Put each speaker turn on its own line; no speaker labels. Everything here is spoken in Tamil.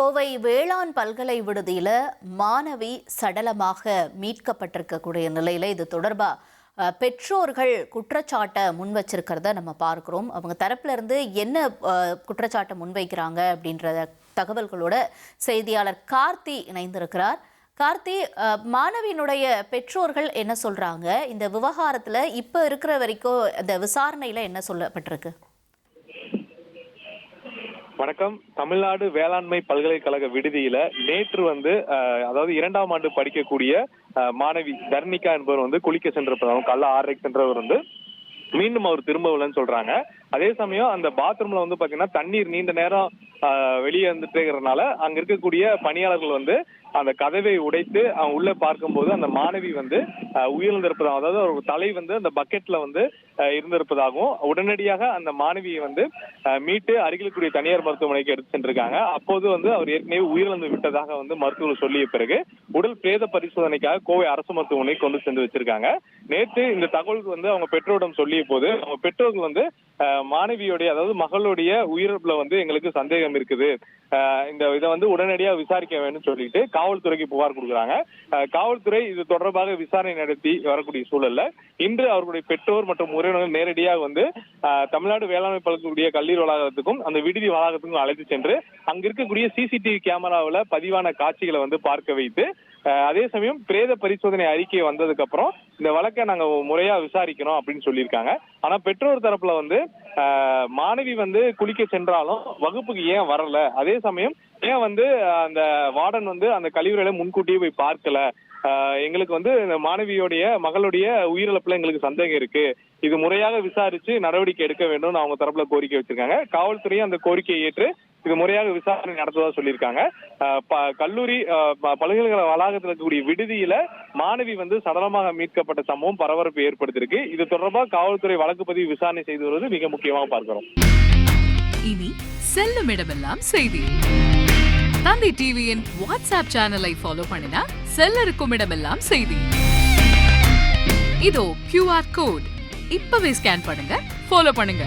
கோவை வேளாண் பல்கலை விடுதியில மாணவி சடலமாக மீட்கப்பட்டிருக்கக்கூடிய நிலையில இது தொடர்பா பெற்றோர்கள் குற்றச்சாட்டை முன் வச்சிருக்கிறத நம்ம பார்க்கிறோம். அவங்க தரப்புல இருந்து என்ன குற்றச்சாட்டை முன்வைக்கிறாங்க அப்படின்ற தகவல்களோட செய்தியாளர் கார்த்தி இணைந்திருக்கிறார். கார்த்தி, மாணவியினுடைய பெற்றோர்கள் என்ன சொல்றாங்க? இந்த விவகாரத்துல இப்ப இருக்கிற வரைக்கும் அந்த விசாரணையில என்ன சொல்லப்பட்டிருக்கு?
வணக்கம். தமிழ்நாடு வேளாண்மை பல்கலைக்கழக விடுதியில நேற்று அதாவது 2ஆம் ஆண்டு படிக்கக்கூடிய மாணவி தர்ணிகா என்பவர் குளிக்க சென்றிருப்பதாகவும் காலைல 6:30 சென்றவர் மீண்டும் அவர் திரும்பவில்லைன்னு சொல்றாங்க. அதே சமயம் அந்த பாத்ரூம்ல பாத்தீங்கன்னா தண்ணீர் நீண்ட நேரம் வெளியே வந்துட்டேங்கிறதுனால அங்க இருக்கக்கூடிய பணியாளர்கள் அந்த கதவை உடைத்து அவங்க உள்ள பார்க்கும்போது அந்த மாணவி உயிரிழந்திருப்பதாகவும், அதாவது ஒரு தலை அந்த பக்கெட்ல இருந்திருப்பதாகவும் உடனடியாக அந்த மாணவியை மீட்டு அருகில் கூடிய தனியார் மருத்துவமனைக்கு எடுத்து சென்றிருக்காங்க. அப்போது அவர் ஏற்கனவே உயிரிழந்து விட்டதாக மருத்துவர் சொல்லிய பிறகு உடல் பிரேத பரிசோதனைக்காக கோவை அரசு மருத்துவமனை கொண்டு சென்று வச்சிருக்காங்க. நேற்று இந்த தகவலுக்கு அவங்க பெற்றோரிடம் சொல்லிய போது அவங்க பெற்றோர்கள் மாணவியோடைய, அதாவது மகளுடைய உயிரிழப்புல எங்களுக்கு சந்தேகம் இருக்குது, இதை உடனடியாக விசாரிக்க வேண்டும் சொல்லிட்டு காவல்துறைக்கு புகார் கொடுக்குறாங்க. காவல்துறை இது தொடர்பாக விசாரணை நடத்தி வரக்கூடிய சூழல்ல இன்று அவர்களுடைய பெற்றோர் மற்றும் உறவினர்கள் நேரடியாக தமிழ்நாடு வேளாண்மை பல்கலைக்கழக கல்லூரி வளாகத்துக்கும் அந்த விடுதி வளாகத்துக்கும் அழைத்து சென்று அங்க இருக்கக்கூடிய சிசிடிவி கேமராவில் பதிவான காட்சிகளை பார்க்க வைத்து, அதே சமயம் பிரேத பரிசோதனை அறிக்கை வந்ததுக்கு அப்புறம் இந்த வழக்கை நாங்க முறையா விசாரிக்கிறோம் அப்படின்னு சொல்லியிருக்காங்க. ஆனா பெற்றோர் தரப்புல மாணவி குளிக்க சென்றாலும் வகுப்புக்கு ஏன் வரல, அதே சமயம் ஏன் அந்த வார்டன் அந்த கழிவுகளை முன்கூட்டியே போய் பார்க்கல, எங்களுக்கு இந்த மாணவியோடைய மகளுடைய உயிரிழப்புல எங்களுக்கு சந்தேகம் இருக்கு, இது முறையாக விசாரிச்சு நடவடிக்கை எடுக்க வேண்டும் அவங்க தரப்புல கோரிக்கை வச்சிருக்காங்க. காவல்துறையும் அந்த கோரிக்கையை ஏற்று இது முறையாக விசாரணை நடத்துவதா சொல்லியிருக்காங்க. கல்லூரி பல்கலைக்கழக வளாகத்தில் இருக்கக்கூடிய விடுதியில மாணவி சடலமாக மீட்கப்பட்ட சம்பவம் பரபரப்பு ஏற்படுத்தியிருக்கு. இது தொடர்பாக காவல்துறை வழக்கு பதிவு விசாரணை செய்து வருவது மிக முக்கியமாக பார்க்கிறோம்.
இனி செல்லும் இடமெல்லாம் செய்தி. தந்தி டிவியின் வாட்ஸ்அப் சேனலை ஃபாலோ பண்ணினா செல்ல இருக்கும் இடமெல்லாம் செய்தி. இதோ QR கோட் இப்பவே ஸ்கேன் பண்ணுங்க, ஃபாலோ பண்ணுங்க.